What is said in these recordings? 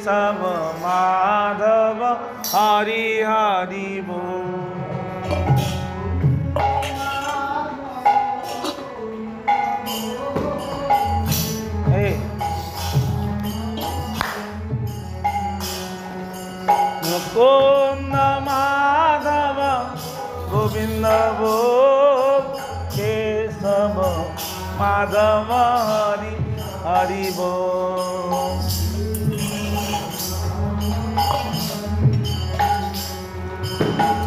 केशव माधव हरि हरि बोल। मुकुंद माधव गोविंद बोल, केशव माधव हरि हरि बोल।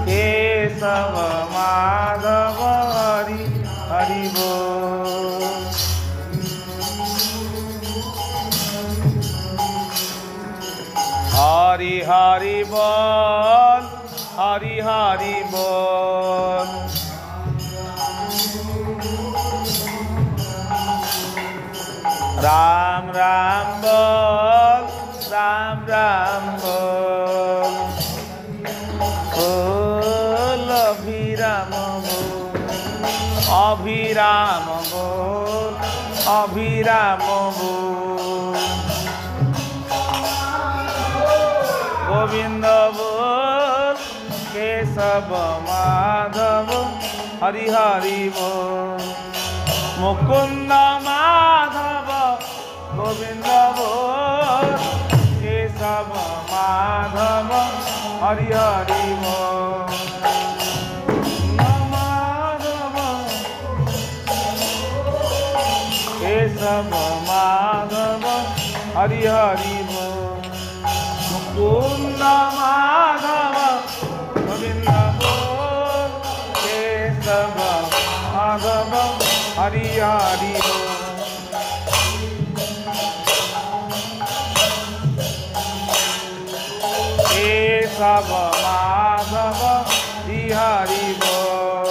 केशव माधव हरि हरि बोल। हरि हरि बोल, हरि हरि बोल। राम राम बोल, राम राम बोल। बोल अभिराम बोल, अभिराम बोल, अभिराम बोल। गोविंद बोल, केशव माधव हरि हरि बोल। मुकुंद माधव गोविंद बोल, केशव माधव हरि हरि बोल। माधव केशव माधव हरि हरि बोल। मुकुंद माधव गोविंद बोल, केशव माधव हरि हरि बोल। केशव माधव हरि हरि बोल।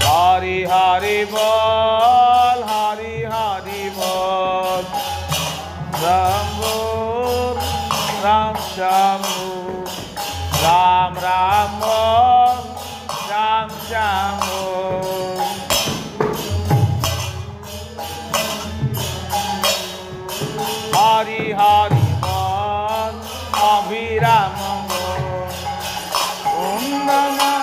हरि हरि बोल, हरि हरि बोल। राम बोल, राम श्याम बोल। राम राम बोल, राम श्याम बोल। हरि हरि बोल, अभिराम बोल। ओम नमः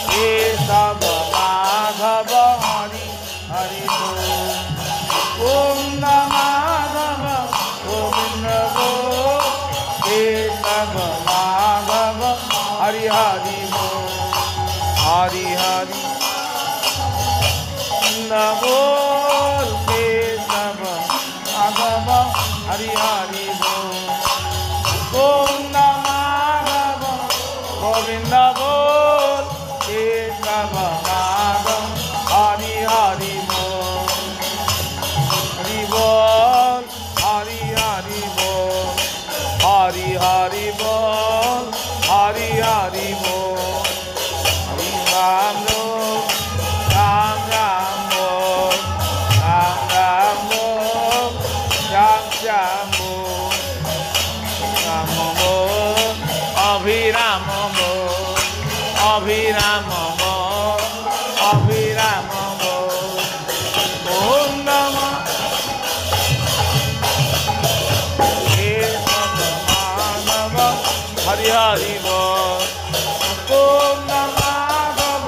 केशव माधव हरि हरि बोल। ओम माधव गोविंद बोल, केशव माधव हरि हरि बोल। हरि हरि बोल, केशव माधव हरि हरि बोल। ओम माधव गोविंद बोल, केशव माधव हरि हरि बोल। हरि बोल, हरि हरि बोल। हरि हरि बोल, हरि हरि बोल। हरि राम बोल, राम राम बोल। राम राम बोल, श्याम श्याम बोल। राम बोल, अभिराम बोल, अभिराम बोल, अभिराम बोल। ओम नमः केशव माधव हरि हरि बोल। ओम माधव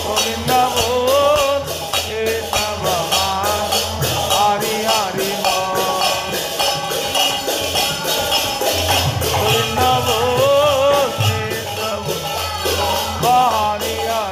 गोविंद बोल, केशव माधव हरि हरि बोल। गोविंद बोल, Keshav Hari Hari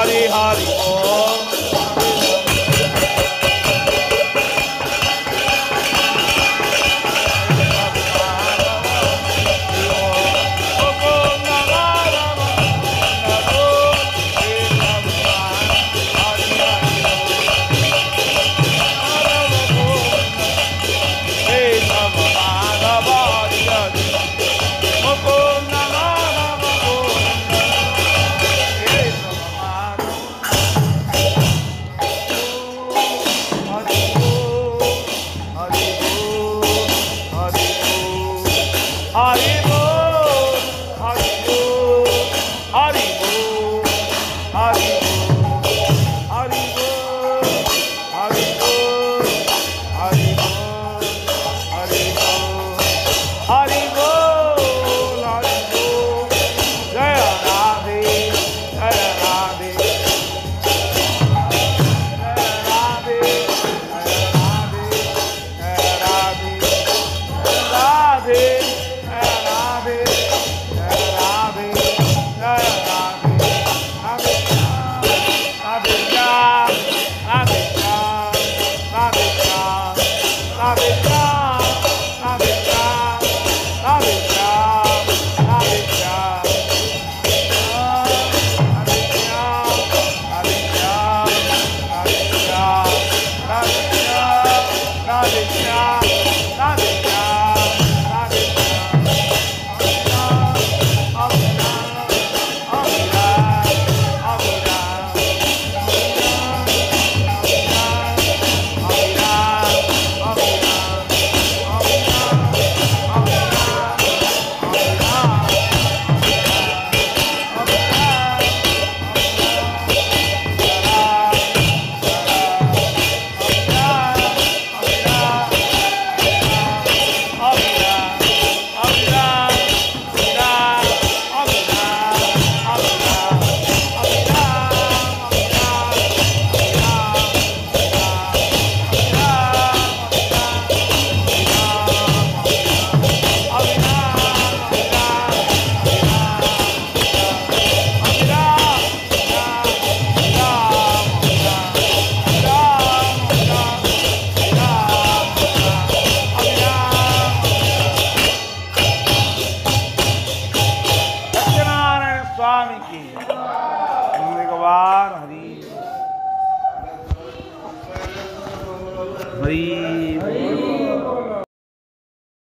Hari Hari Om. हरी